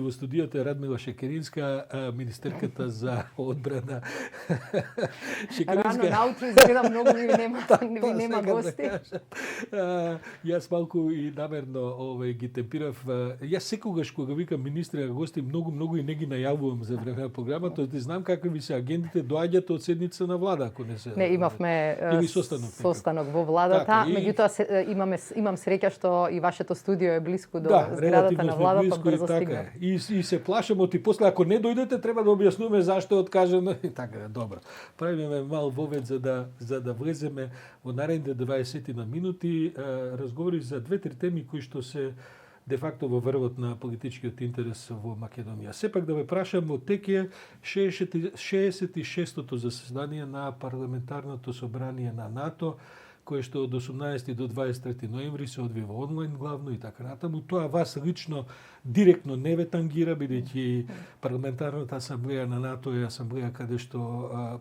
Во студиото е Радмила Шекеринска, министерката за одбрана. Рано наутро изгледа многу ви нема гости. Јас малку и намерно ги темпирав. Јас секогаш кога викам министри гости многу и не ги најавувам за време на програмата, да знам какви ви се агендите, доаѓате од седница на влада, ако не се. Не, имавме состанок во владата, така, меѓутоа имам среќа што и вашето студио е блиску до зградата на влада, па брзо стигнав. И се плашам и после ако не дојдете треба да објаснуваме зашто е откажано и така, добро. Правиме мал вовед за да влеземе во наредните 20 на минути, разговори за две-три теми кои што се де факто во врвот на политичкиот интерес во Македонија. Сепак да ве прашам, од теке 66-тото заседание на парламентарното собрание на НАТО, кое што од 18 до 23 ноември се одвива онлайн главно и така натаму. Тоа вас лично директно не ве тангира, бидејќи парламентарната асамблеја на НАТО е асамблеја каде што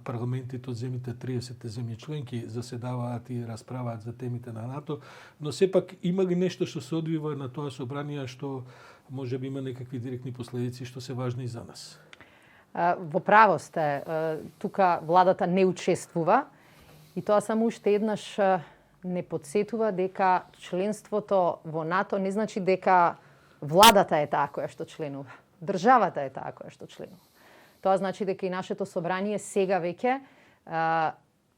парламентите од земјите 30 земји членки заседаваат и расправаат за темите на НАТО, но сепак има ли нешто што се одвива на тоа собрание што може би има некакви директни последици што се важни за нас? Во право сте, тука владата не учествува. И тоа само уште еднаш не подсетува дека членството во НАТО не значи дека владата е таа која што членува. Државата е таа која што членува. Тоа значи дека и нашето собрание сега веќе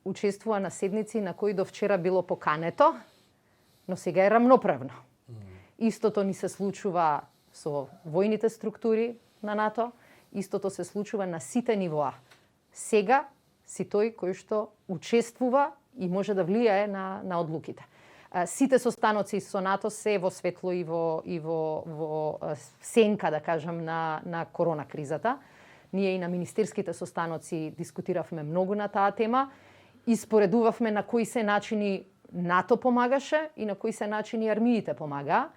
учествува на седници на кои до вчера било покането, но сега е рамноправно. Истото ни се случува со војните структури на НАТО, истото се случува на сите нивоа. Сега си тој кој што учествува и може да влијае на одлуките. Сите состаноци со НАТО се во светло и во сенка, да кажам, на корона кризата. Ние и на министерските состаноци дискутиравме многу на таа тема и споредувавме на кои се начини НАТО помагаше и на кои се начини армиите помагаа.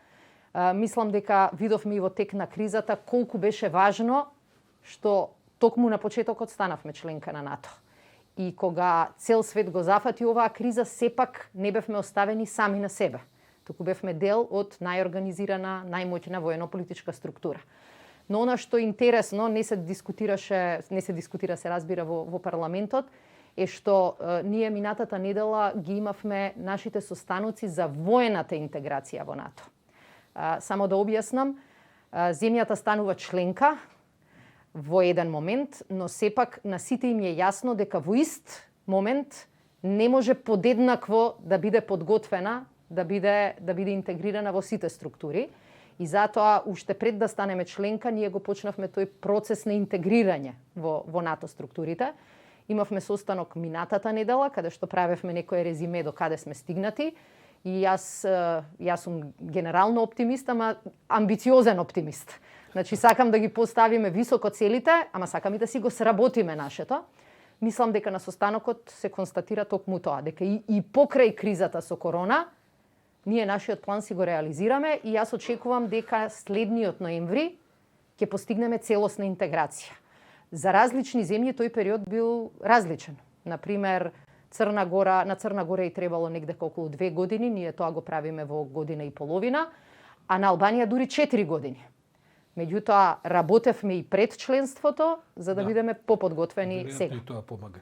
Мислам дека видовме и во тек на кризата колку беше важно што токму на почетокот станавме членка на НАТО. И кога цел свет го зафати оваа криза, сепак не бевме оставени сами на себе. Туку бевме дел од најорганизирана, најмоќна воено-политичка структура. Но она што е интересно, не се дискутира, се разбира во парламентот, е што ние минатата недела ги имавме нашите состаноци за воената интеграција во НАТО. Само да објаснам, земјата станува членка во еден момент, но сепак на сите им е јасно дека во ист момент не може подеднакво да биде подготвена, да биде интегрирана во сите структури. И затоа, уште пред да станеме членка, ние го почнавме тој процес на интегрирање во НАТО структурите. Имавме состанок минатата недела, каде што правевме некое резиме до каде сме стигнати. И јас сум генерално оптимист, ама амбициозен оптимист. Значи, сакам да ги поставиме високо целите, ама сакам и да си го сработиме нашето. Мислам дека на состанокот се констатира токму тоа, дека и покрај кризата со корона, ние нашиот план си го реализираме и јас очекувам дека следниот ноември ќе постигнеме целосна интеграција. За различни земји тој период бил различен. Например, на Црна Гора и требало негде околу 2 години, ние тоа го правиме во година и половина, а на Албанија дури 4 години. Меѓутоа, работевме и пред членството, за да бидеме поподготвени сега. И тоа помага.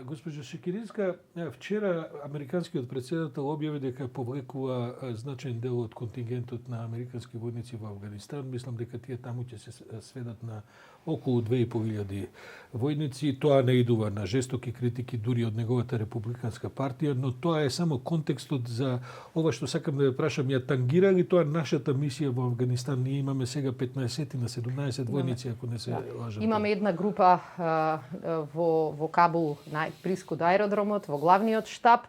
Госпожо Шекеринска, вчера американскиот председател објави дека повлекува значаен дел од контингентот на американски војници во Авганистан. Мислам дека тие таму ќе се сведат на околу 2500 војници. Тоа не идува на жестоки критики дури од неговата републиканска партија, но тоа е само контекстот за ова што сакам да ве прашам. Ја тангира ли тоа нашата мисија во Авганистан? Ние имаме сега 15 на 17 војници, ако не се лажам. Имаме една група во Кабул, блиску до аеродромот, во главниот штаб.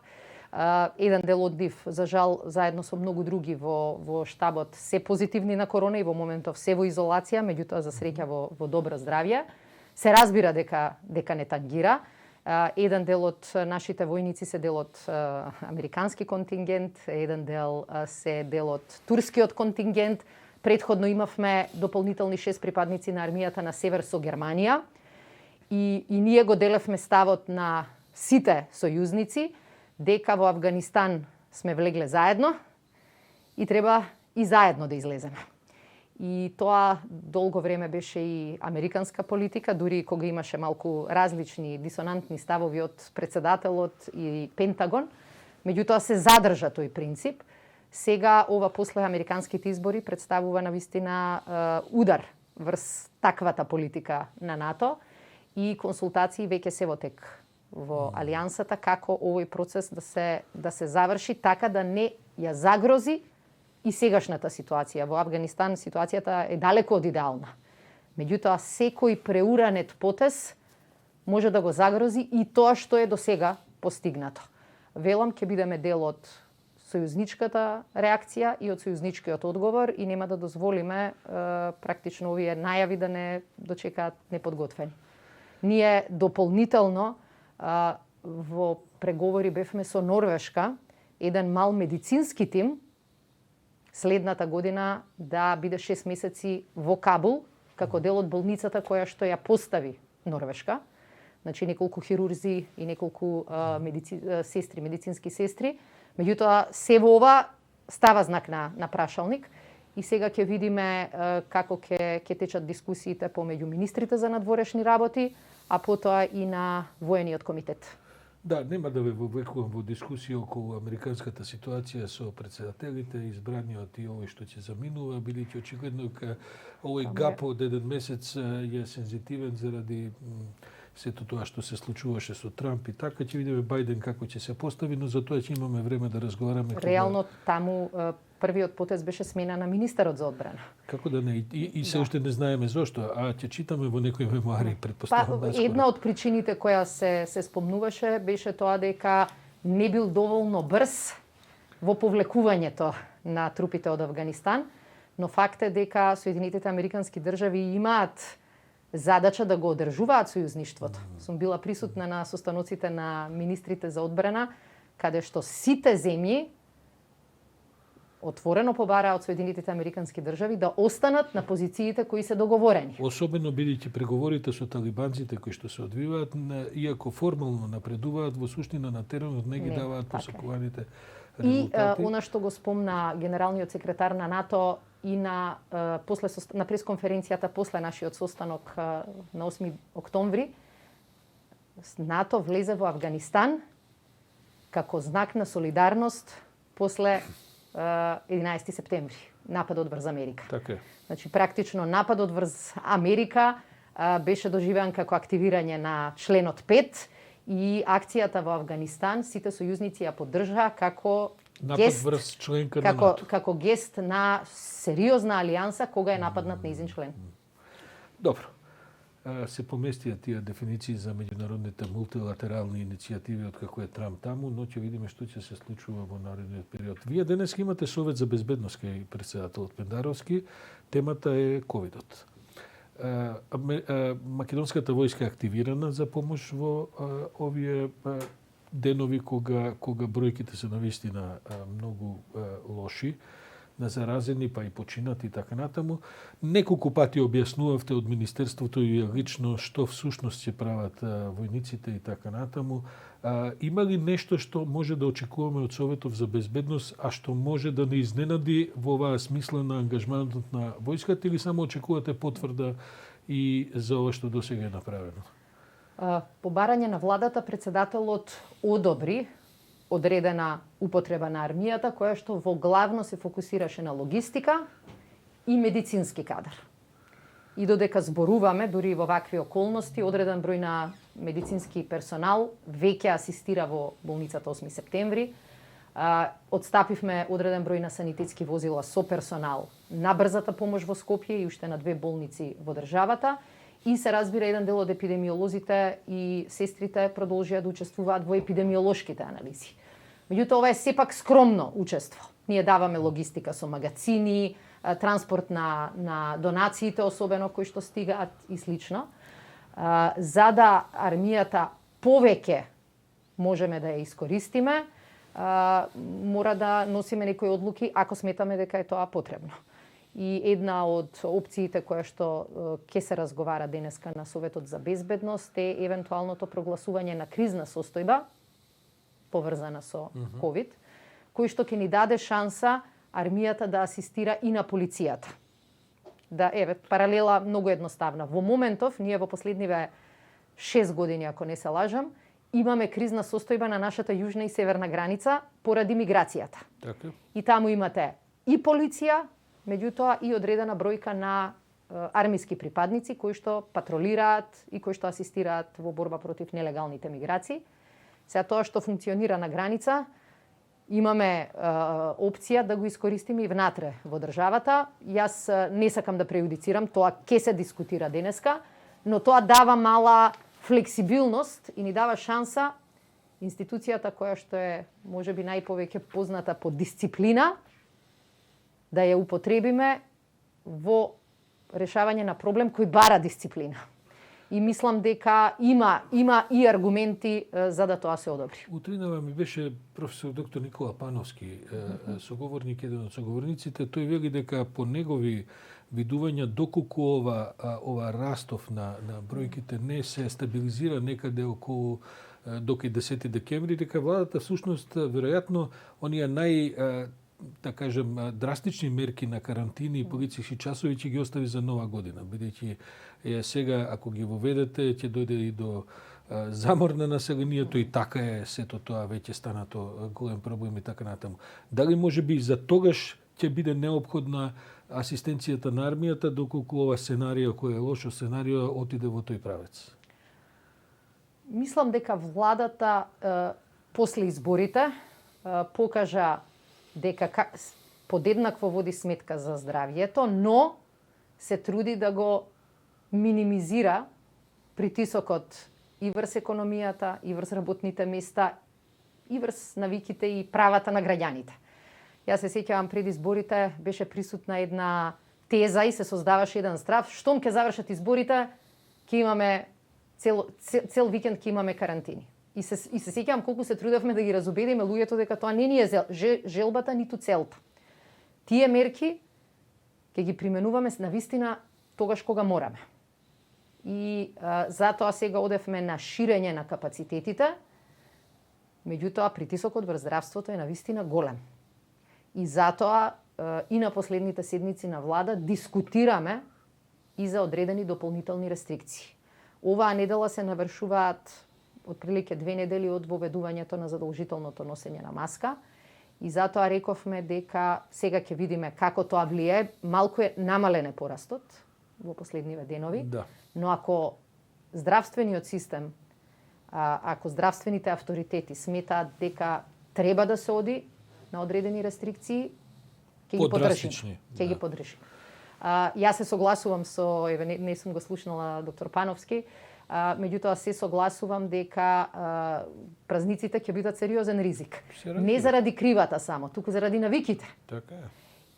Еден дел од нив, за жал, заедно со многу други во штабот, се позитивни на корона и во моментов се во изолација, меѓутоа за среќа во добро здравје. Се разбира дека не тангира. Еден дел од нашите војници се дел од американски контингент, еден дел се дел од турскиот контингент. Претходно имавме дополнителни 6 припадници на армијата на север со Германија. И ние го делевме ставот на сите сојузници дека во Авганистан сме влегле заедно и треба и заедно да излеземе. И тоа долго време беше и американска политика, дури кога имаше малку различни дисонантни ставови од председателот и Пентагон. Меѓутоа се задржа тој принцип. Сега ова после американските избори представува навистина удар врз таквата политика на НАТО и консултации веќе се во тек во алијансата како овој процес да се заврши така да не ја загрози и сегашната ситуација. Во Авганистан ситуацијата е далеко од идеална. Меѓутоа, секој преуранет потез може да го загрози и тоа што е до сега постигнато. Велам, ќе бидеме дел од сојузничката реакција и од сојузничкиот одговор и нема да дозволиме практично овие најави да не дочекаат неподготвени. Ние дополнително во преговори бевме со Норвешка, еден мал медицински тим следната година да биде 6 месеци во Кабул, како дел од болницата која што ја постави Норвешка. Значи неколку хирурзи и неколку медицински сестри. Меѓутоа, се во ова става знак на прашалник и сега ќе видиме како ќе течат дискусиите помеѓу министрите за надворешни работи, а потоа и на воениот комитет. Да, нема да ве вовлекувам во дискусија околу американската ситуација со председателите, избраниот и овој што ќе заминува, бидејќи очигледно овој гап од еден месец е сензитивен заради сето тоа што се случуваше со Трамп и така. Ќе видиме Бајден како ќе се постави, но за тоа ќе имаме време да разговараме. Реално таму првиот потез беше смена на министерот за одбрана. Како да не, и се уште не знаеме зошто, а ќе читаме во некои мемуари, предпоставам наскоро. Една од причините која се спомнуваше беше тоа дека не бил доволно брз во повлекувањето на трупите од Авганистан, но факт е дека Соединетите Американски држави имаат задача да го одржуваат сојузништвото. Сум била присутна на состаноците на министрите за одбрана, каде што сите земји отворено побараа од Соединетите Американски држави да останат на позициите кои се договорени. Особено бидејќи преговорите со талибанците кои што се одвиваат, иако формално напредуваат, во суштина на теренот не ги даваат посакуваните резултати. И она што го спомна генералниот секретар на НАТО и на пресконференцијата после нашиот состанок на 8 октомври, НАТО влезе во Авганистан како знак на солидарност после 11 септември, нападот врз Америка. Така е. Значи, практично нападот врз Америка беше доживеан како активирање на членот 5 и акцијата во Авганистан сите сојузници ја поддржаа како гест, врз членка на НАТО. Како гест на сериозна алијанса кога е нападнат нејзин член. Добро. Се поместија тие дефиниции за меѓународните мултилатерални иницијативи од како е Трамп таму, но ќе видиме што ќе се случува во наредниот период. Вие денес имате Совет за безбедност кај председателот Пендаровски. Темата е ковидот. Македонската војска е активирана за помош во овие денови кога бројките се навистина многу лоши на заразени, па и починати и така натаму. Неколку пати објаснувавте од Министерството и лично што всушност ќе прават војниците и така натаму. Има ли нешто што може да очекуваме од Советов за безбедност, а што може да не изненади во оваа смисла на ангажманот на војската, или само очекувате потврда и за ова што досега е направено? По барање на владата, председателот одобри одредена употреба на армијата, која што во главно се фокусираше на логистика и медицински кадар. И додека зборуваме, дури во вакви околности, одреден број на медицински персонал веќе асистира во болницата 8 септември. Одстапивме одреден број на санитетски возила со персонал на брзата помош во Скопје и уште на 2 болници во државата. И се разбира, еден дел од епидемиолозите и сестрите продолжија да учествуваат во епидемиолошките анализи. Меѓутоа, ова е сепак скромно учество. Ние даваме логистика со магацини, транспорт на донациите, особено кои што стигаат и слично. За да армијата повеќе можеме да ја искористиме, мора да носиме некои одлуки ако сметаме дека е тоа потребно. И една од опциите која што ќе се разговара денеска на Советот за безбедност е евентуалното прогласување на кризна состојба поврзана со ковид, кој што ќе ни даде шанса армијата да асистира и на полицијата. да паралела многу едноставна. Во моментов, ние во последниве 6 години, ако не се лажам, имаме кризна состојба на нашата јужна и северна граница поради миграцијата. Така. И таму имате и полиција, меѓутоа и одредена бројка на армиски припадници кои што патролираат и кои што асистираат во борба против нелегалните миграции. Сега тоа што функционира на граница, имаме опција да го искористиме и внатре во државата. Јас не сакам да преюдицирам, тоа ќе се дискутира денеска, но тоа дава мала флексибилност и ни дава шанса институцијата која што е можеби најповеќе позната по дисциплина да ја употребиме во решавање на проблем кој бара дисциплина. И мислам дека има и аргументи за да тоа се одобри. Утринава ми беше професор доктор Никола Пановски, соговорник, еден од соговорниците. Тој вели дека по негови видувања доколку ова растов на бројките не се стабилизира некаде околу до 10 декември, дека владата всушност веројатно оние да кажем, драстични мерки на карантини и полициски часови ќе ги остави за нова година, бидејќи сега, ако ги воведете, ќе дојде и до замор на населението и така е сето тоа веќе станато голем проблем и така натаму. Дали може би за тогаш ќе биде неопходна асистенцијата на армијата, доколку ова сценарио, кој е лошо сценарио, отиде во тој правец? Мислам дека владата после изборите покажа дека подеднакво води сметка за здравјето, но се труди да го минимизира притисокот и врз економијата, и врз работните места, и врз навиките и правата на граѓаните. Јас се сеќавам пред изборите беше присутна една теза и се создаваше еден страв, штом ќе завршат изборите, ќе имаме цел викенд ќе имаме карантини. И се сеќавам колку се трудевме да ги разубедиме луѓето дека тоа не ни е желбата ниту целта. Тие мерки ќе ги применуваме навистина тогаш кога мораме. И затоа сега одевме на ширење на капацитетите, меѓутоа притисокот врз здравството е навистина голем. И затоа и на последните седмици на влада дискутираме и за одредени дополнителни рестрикции. Оваа недела се навршуваат отприлике 2 недели од воведувањето на задолжителното носење на маска и затоа рековме дека сега ќе видиме како тоа влијае. Малку е намален порастот во последниве денови, да. Но ако здравствениот систем, ако здравствените авторитети сметаат дека треба да се оди на одредени рестрикции, ќе ги подржиме. Ќе ги подржиме. Јас се согласувам со, не сум го слушнала доктор Пановски, меѓутоа се согласувам дека празниците ќе бидат сериозен ризик. Не заради кривата само, туку заради навиките. Така е.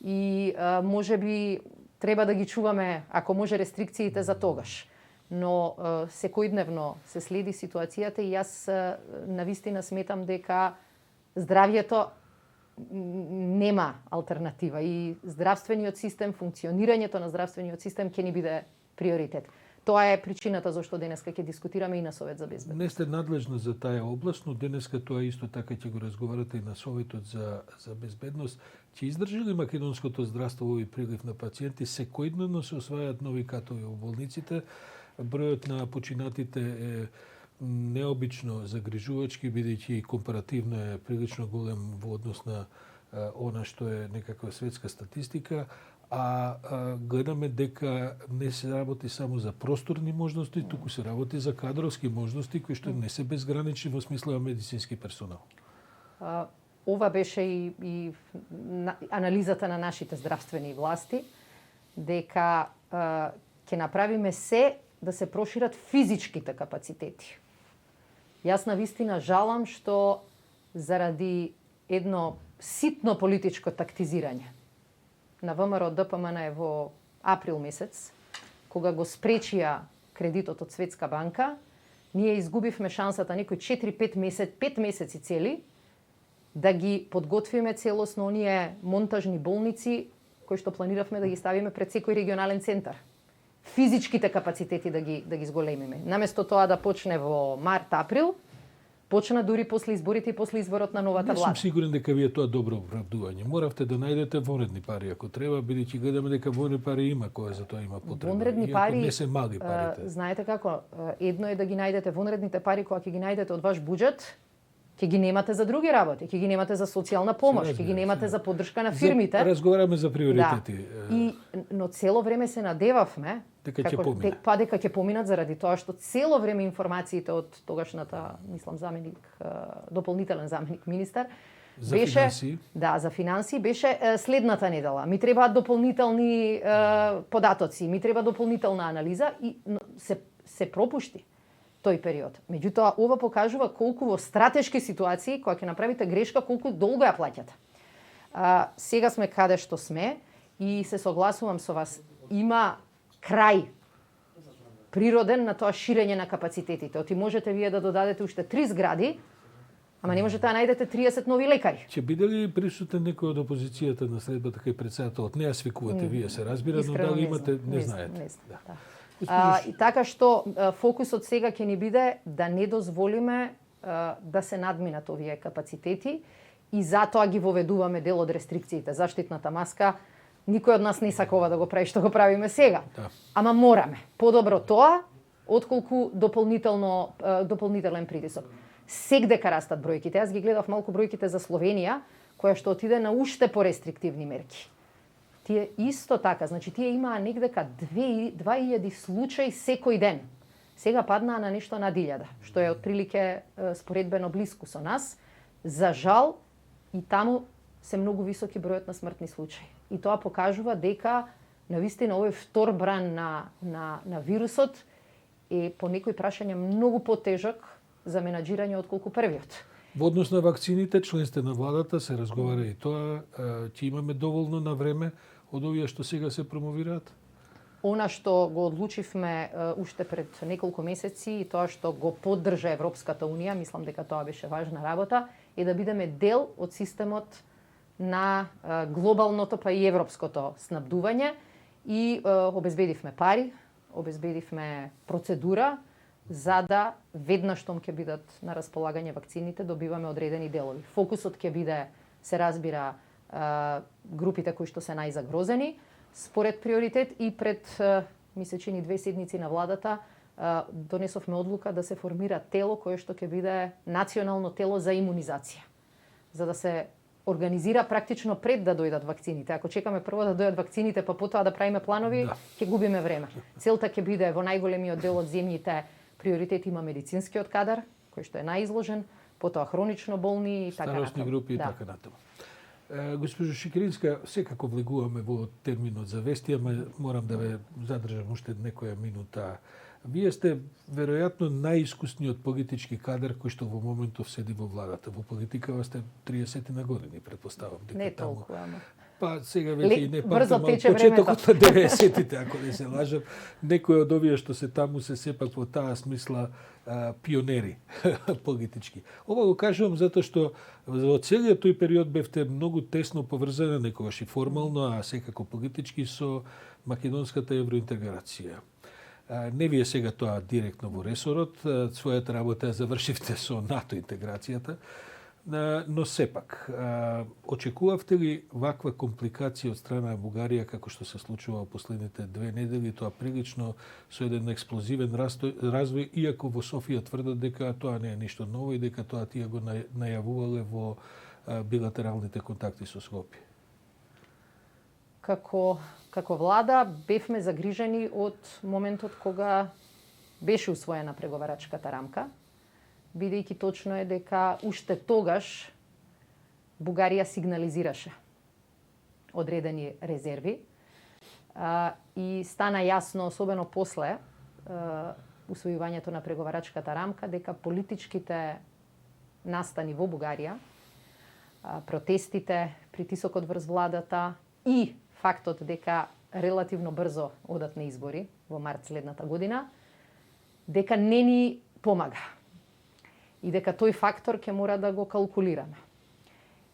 И можеби треба да ги чуваме, ако може, рестрикциите за тогаш. Но секојдневно се следи ситуацијата и јас навистина сметам дека здравјето нема алтернатива и здравствениот систем, функционирањето на здравствениот систем ќе ни биде приоритет. Тоа е причината зашто денеска ќе дискутираме и на Совет за безбедност. Не сте надлежна за таа област, но денеска тоа исто така ќе го разговарате и на Советот за безбедност. Ќе издржи ли македонското здравство овој прилив на пациенти? Секојдневно се освајаат нови катови во болниците. Бројот на починатите е необично загрижувачки, бидејќи компаративно е прилично голем во однос на она што е некаква светска статистика, гледаме дека не се работи само за просторни можности, туку се работи за кадровски можности кои што не се безгранични во смисла медицински персонал. Ова беше и анализата на нашите здравствени власти, дека ќе направиме се да се прошират физичките капацитети. Јас навистина жалам што заради едно ситно политичко тактизирање на ВМРО ДПМН во април месец, кога го спречија кредитот од Светска банка, ние изгубивме шансата некои 4-5 месеци цели да ги подготвиме целосно оние монтажни болници кои што планиравме да ги ставиме пред секој регионален центар. Физичките капацитети да ги зголемиме. Наместо тоа да почне во март-април, почна дури после изборите и после изборот на новата Не сум влада. сигурен дека ви е тоа добро оправдување. Моравте да најдете вонредни пари ако треба, бидејќи гледаме дека вонредни пари има, која за тоа има потреба. Вонредни Иако пари, не се мали парите. знаете како, едно е да ги најдете вонредните пари кога ќе ги најдете од ваш буџет, ќе ги немате за други работи, ќе ги немате за социјална помош, ќе ги немате за поддршка на фирмите. Разговараме за приоритети. Да. Но цело време се надевавме дека ќе помине. дека ќе поминат заради тоа што цело време информациите од тогашната, мислам, заменик, дополнителен заменик министар За беше финансии? Да, за финансии беше следната недела. Ми требаат дополнителни податоци, ми треба дополнителна анализа и се пропушти тој период. Меѓутоа, ова покажува колку во стратешки ситуации, кога ќе направите грешка, колку долго ја плаќате. Сега сме каде што сме и се согласувам со вас. Има крај природен на тоа ширење на капацитетите. Оти можете вие да додадете уште 3 згради, ама не можете да најдете 30 нови лекари. Ќе биде ли присутен некој од опозицијата на средбата кај председателот? Не ја свикувате вие, се разбира, но дали имате, не знаете. Не знам, да. И така што фокусот сега ќе ни биде да не дозволиме да се надминат овие капацитети и затоа ги воведуваме дел од рестрикциите. Заштитната маска, никој од нас не сакува да го прави што го правиме сега. Да. Ама мораме. Подобро тоа, отколку дополнителен притисок. Сегдека растат бројките. Јас ги гледав малку бројките за Словенија, која што отиде на уште порестриктивни мерки. Тие исто така, значи тие имаа негдека 2000 случаи секој ден. Сега паднаа на нешто над 1000, што е отприлике споредбено блиску со нас. За жал, и таму се многу високи бројот на смртни случаи. И тоа покажува дека навистина овој втор бран на вирусот е по некои прашања многу потежок за менаџирање отколку првиот. Во однос на вакцините, членстве на владата се разговара и тоа, ќе имаме доволно на време од овие што сега се промовираат? Она што го одлучивме уште пред неколку месеци и тоа што го поддржа Европската унија, мислам дека тоа беше важна работа, е да бидеме дел од системот на глобалното па и европското снабдување и обезбедивме пари, обезбедивме процедура за да веднаш штом ќе бидат на располагање вакцините добиваме одредени делови. Фокусот ќе биде, се разбира, групите кои што се најзагрозени според приоритет и пред месечини 2 седмици на владата донесовме одлука да се формира тело кое што ќе биде национално тело за имунизација. За да се организира практично пред да дојдат вакцините. Ако чекаме прво да дојдат вакцините, па потоа да правиме планови, ќе губиме време. Целта ќе биде во најголемиот дел од земјите приоритет има медицинскиот кадар, кој што е најизложен, потоа хронично болни и така натаму. Старосни групи и така натаму. Госпожо Шекеринска, секако влегуваме во терминот за вести, ама морам да ве задржам уште некоја минута. Вие сте веројатно најискусниот политички кадар кој што во моментов седи во владата. Во политикава сте 30 на години, предпоставам. Не толку, ама. Па сега веќе и не брзо памтам, тече почетокот на 90-тите, ако не се лажам, некои од овие што се таму се сепак во таа смисла пионери политички. Ова го кажувам затоа што во целиот тој период бевте многу тесно поврзани, некогаш и формално, а секако политички со македонската евроинтеграција. Не вие сега тоа директно во ресорот, својата работа ја завршивте со НАТО интеграцијата, но сепак, очекувавте ли ваква компликација од страна на Бугарија како што се случува во последните 2 недели, тоа прилично со еден експлозивен развој, иако во Софија тврдат дека тоа не е ништо ново и дека тоа тие го најавувале во билатералните контакти со Скопје? Како влада бевме загрижени од моментот кога беше усвоена преговарачката рамка, бидејќи точно е дека уште тогаш Бугарија сигнализираше одредени резерви и стана јасно, особено после усвојувањето на преговарачката рамка, дека политичките настани во Бугарија, протестите, притисокот врз владата и фактот дека релативно брзо одат на избори во март следната година, дека не ни помага. И дека тој фактор ќе мора да го калкулираме.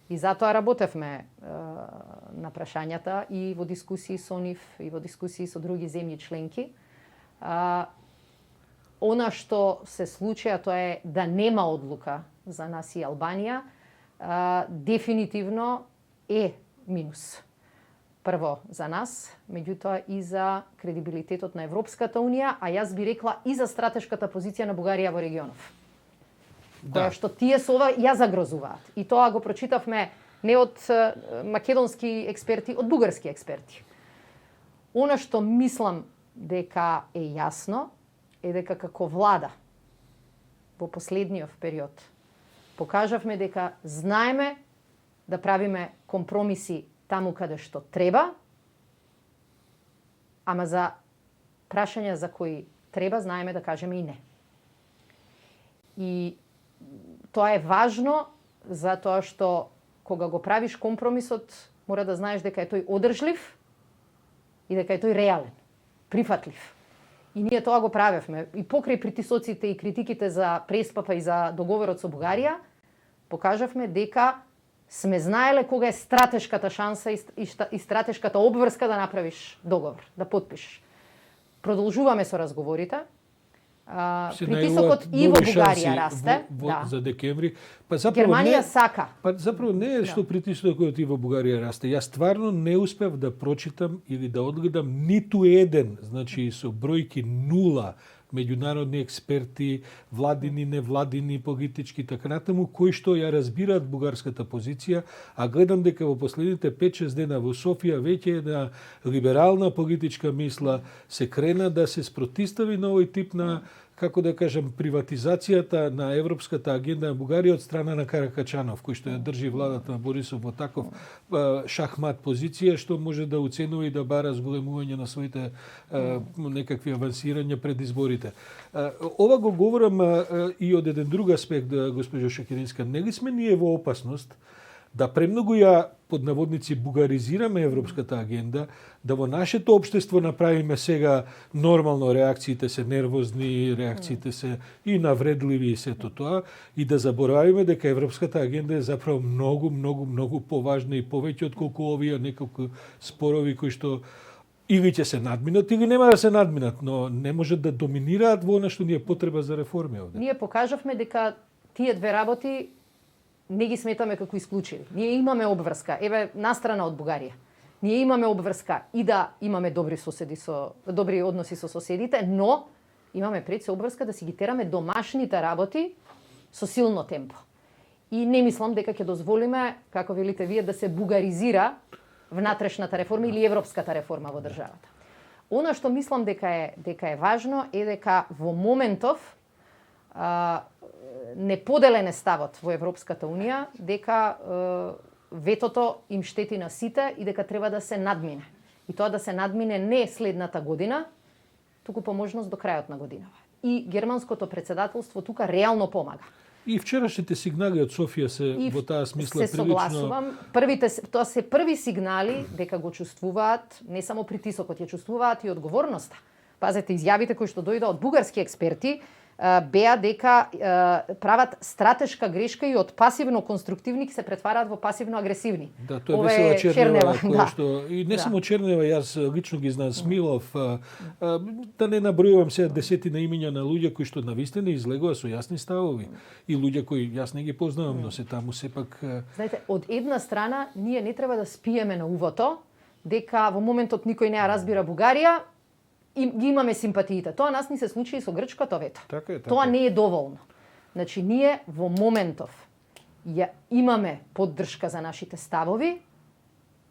И затоа работевме на прашањата и во дискусии со нив, и во дискусии со други земји членки. Она што се случи, тоа е да нема одлука за нас и Албанија, дефинитивно е минус. Прво за нас, меѓутоа и за кредибилитетот на Европската Унија, а јас би рекла и за стратешката позиција на Бугарија во регионов. Која што тие со ова ја загрозуваат. И тоа го прочитавме не од македонски експерти, од бугарски експерти. Она што мислам дека е јасно, е дека како влада во последниот период покажавме дека знаеме да правиме компромиси таму каде што треба, ама за прашања за кои треба знаеме да кажеме и не. И тоа е важно затоа што кога го правиш компромисот, мора да знаеш дека е тој одржлив и дека е тој реален, прифатлив. И ние тоа го правевме. И покрај притисоците и критиките за преспапа и за договорот со Бугарија, покажавме дека сме знаеле кога е стратешката шанса и стратешката обврска да направиш договор, да потпишеш. Продолжуваме со разговорите. Притисокот и во Бугарија расте. За декември. Германија сака. Заправо не е што притисокот и во Бугарија расте. Јас стварно не успев да прочитам или да одгледам ниту еден, значи со бројки нула, меѓународни експерти, владини, невладини, политички, така натаму, кои што ја разбираат бугарската позиција, а гледам дека во последните 5-6 дена во Софија веќе една либерална политичка мисла се крена да се спротистави на овој тип на, како да кажам, приватизацијата на европската агенда на Бугарија од страна на Каракачанов, кој што ја држи владата на Борисов во таков шахмат позиција, што може да уценува и да бара зголемување на своите некакви авансирања пред изборите. Ова го говорам и од еден друг аспект, госпожо Шекеринска. Не ли сме ние во опасност да премногу ја, под наводници, бугаризираме европската агенда, да во нашето општество направиме сега нормално, реакциите се нервозни, реакциите се и навредливи и сето тоа, и да заборавиме дека европската агенда е заправо многу поважна и повеќе од колку овие неколку спорови кои што или ќе се надминат, или нема да се надминат, но не можат да доминираат во она што ни е потреба за реформи овде. Ние покажавме дека тие две работи не ги сметаме како исклучени. Ние имаме обврска, еве настрана од Бугарија. Ние имаме обврска и да имаме добри односи со соседите, но имаме пред се обврска да си ги тераме домашните работи со силно темпо. И не мислам дека ќе дозволиме, како велите вие, да се бугаризира внатрешната реформа или европската реформа во државата. Она што мислам дека е важно е дека во моментов неподелен е ставот во Европската Унија дека ветото им штети на сите и дека треба да се надмине. И тоа да се надмине не следната година, туку по можност до крајот на годинава. И германското председателство тука реално помага. И вчерашните сигнали од Софија се во таа смисла се согласувам. Тоа се први сигнали дека го чувствуваат, не само притисокот, ја чувствуваат и одговорноста. Пазете, изјавите кои што дојдоа од бугарски експерти беа дека прават стратешка грешка и од пасивно-конструктивни се претвараат во пасивно-агресивни. Да, тоа е Весела Чернева, која што и не само Чернева, јас лично ги знам, Смилов, да не набројувам сега десетина имиња на луѓе кои што навистина излегува со јасни ставови и луѓе кои јас не ги познавам, но се таму сепак. Знаете, од една страна ние не треба да спиеме на увото дека во моментот никој не ја разбира Бугарија, и ги имаме симпатиите. Тоа нас ни се случи и со грчкото вето. Така е. Тоа не е доволно. Значи, ние во моментов ја имаме поддршка за нашите ставови,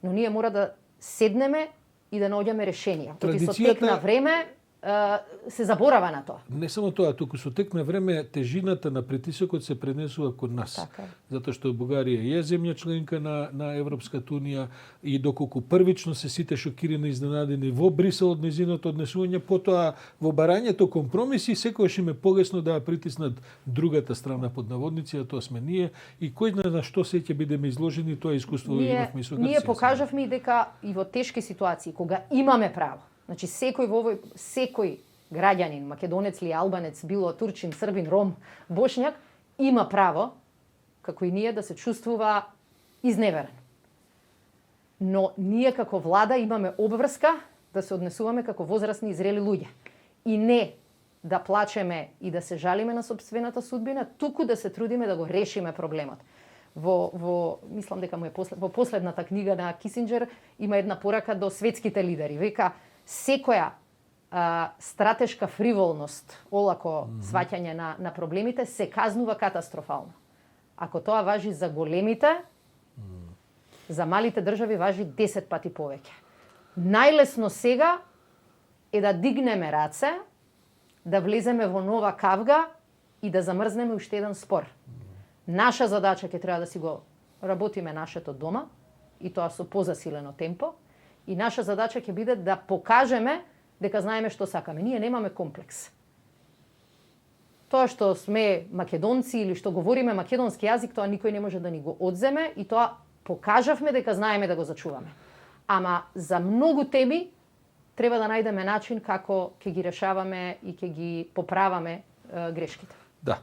но ние мора да седнеме и да наоѓаме решенија. Со тек на време се заборава на тоа. Не само тоа, туку со тек на време тежината на притисокот се пренесува кон нас. Така. Затоа што Бугарија е земја членка на Европската Унија и доколку првично се сите шокирани и изненадени во Брисел од незиното однесување, потоа во барањето компромиси секогаш им е полесно да притиснат другата страна под наводници, а тоа сме ние, и кој знае на што се ќе бидеме изложени, тоа искуство имавме и со Грција. Ние покажавме и дека и во тешки ситуации кога имаме право, значи секој граѓанин, македонец или албанец, било турчин, србин, ром, бошњак, има право, како и ние, да се чувствува изневерен. Но ние како влада имаме обврска да се однесуваме како возрастни и зрели луѓе. И не да плачеме и да се жалиме на собствената судбина, туку да се трудиме да го решиме проблемот. Мислам дека во последната книга на Кисинџер има една порака до светските лидери. Вика, секоја стратешка фриволност, олако сваќање на проблемите, се казнува катастрофално. Ако тоа важи за големите, за малите држави важи 10 пати повеќе. Најлесно сега е да дигнеме раце, да влеземе во нова кавга и да замрзнеме уште еден спор. Наша задача ќе треба да си го работиме нашето дома, и тоа со позасилено темпо, и наша задача ќе биде да покажеме дека знаеме што сакаме. Ние немаме комплекс. Тоа што сме македонци или што говориме македонски јазик, тоа никој не може да ни го одземе и тоа покажавме дека знаеме да го зачуваме. Ама за многу теми треба да најдеме начин како ќе ги решаваме и ќе ги поправаме грешките. Да.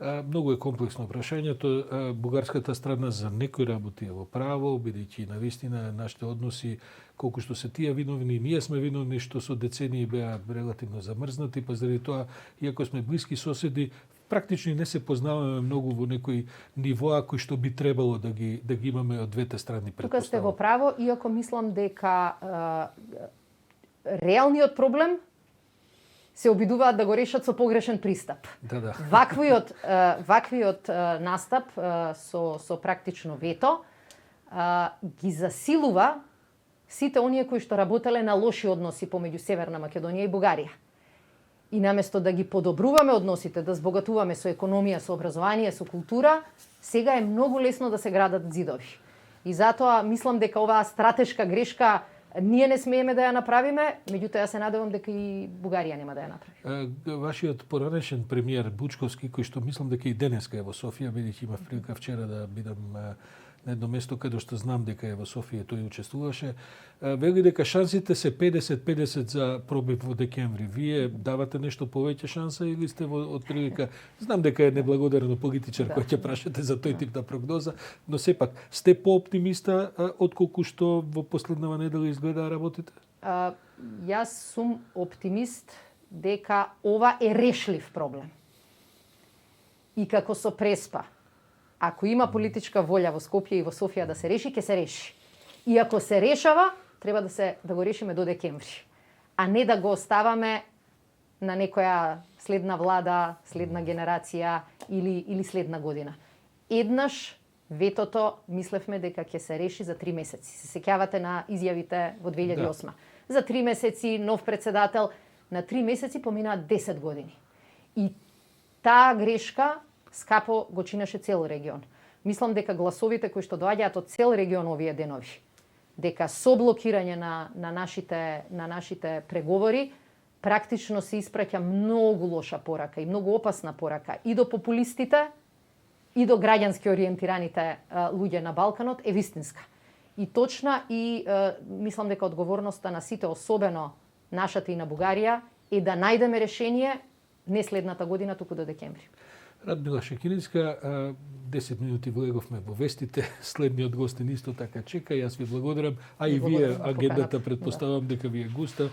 Многу е комплексно прашањето. Бугарската страна за некои работи е во право, бидејќи навистина нашите односи, колку што се тие виновни, ние сме виновни што со децении беа релативно замрзнати, па заради тоа, иако сме блиски соседи, практично не се познаваме многу во некои нивоа кои што би требало да ги имаме од двете страни. Тука сте во право, иако мислам дека реалниот проблем се обидуваат да го решат со погрешен пристап. Да. Ваквиот настап со практично вето ги засилува сите оние кои што работеле на лоши односи помеѓу Северна Македонија и Бугарија. И наместо да ги подобруваме односите, да збогатуваме со економија, со образование, со култура, сега е многу лесно да се градат зидови. И затоа мислам дека оваа стратешка грешка ние не смееме да ја направиме, меѓутоа ја се надевам дека и Бугарија нема да ја направи. Вашиот поранешен премиер Бучковски, кој што мислам дека и денеска е во Софија, бидејќи имав прилика вчера да бидам на едно место каде што знам дека е во Софија, тој учествуваше, вели дека шансите се 50-50 за пробив во декември. Вие давате нешто повеќе шанса или сте од прилика? Знам дека е неблагодарно политичар кој ќе прашате за тој тип на прогноза, но сепак сте пооптимиста отколку што во последнава недела изгледа работите? Јас сум оптимист дека ова е решлив проблем. И како со Преспа, ако има политичка волја во Скопје и во Софија да се реши, ќе се реши. И ако се решава, треба да го решиме до декември, а не да го оставаме на некоја следна влада, следна генерација или следна година. Еднаш ветото мислевме дека ќе се реши за 3 месеци. Се сеќавате на изјавите во 2008. Да. За 3 месеци нов председател, на 3 месеци поминаа 10 години. И таа грешка скапо го чинеше цел регион. Мислам дека гласовите кои што доаѓаат од цел регион овие денови, дека со блокирање на нашите преговори, практично се испраќа многу лоша порака и многу опасна порака и до популистите, и до граѓански ориентираните луѓе на Балканот е вистинска. И точна и мислам дека одговорноста на сите, особено нашата и на Бугарија, е да најдеме решение не следната година, туку до декември. Радмила Шекеринска, 10 минути влеговме во вестите, следниот гостин исто така чека, јас ви благодарам, а и вие агендата предпоставам дека ви е густа.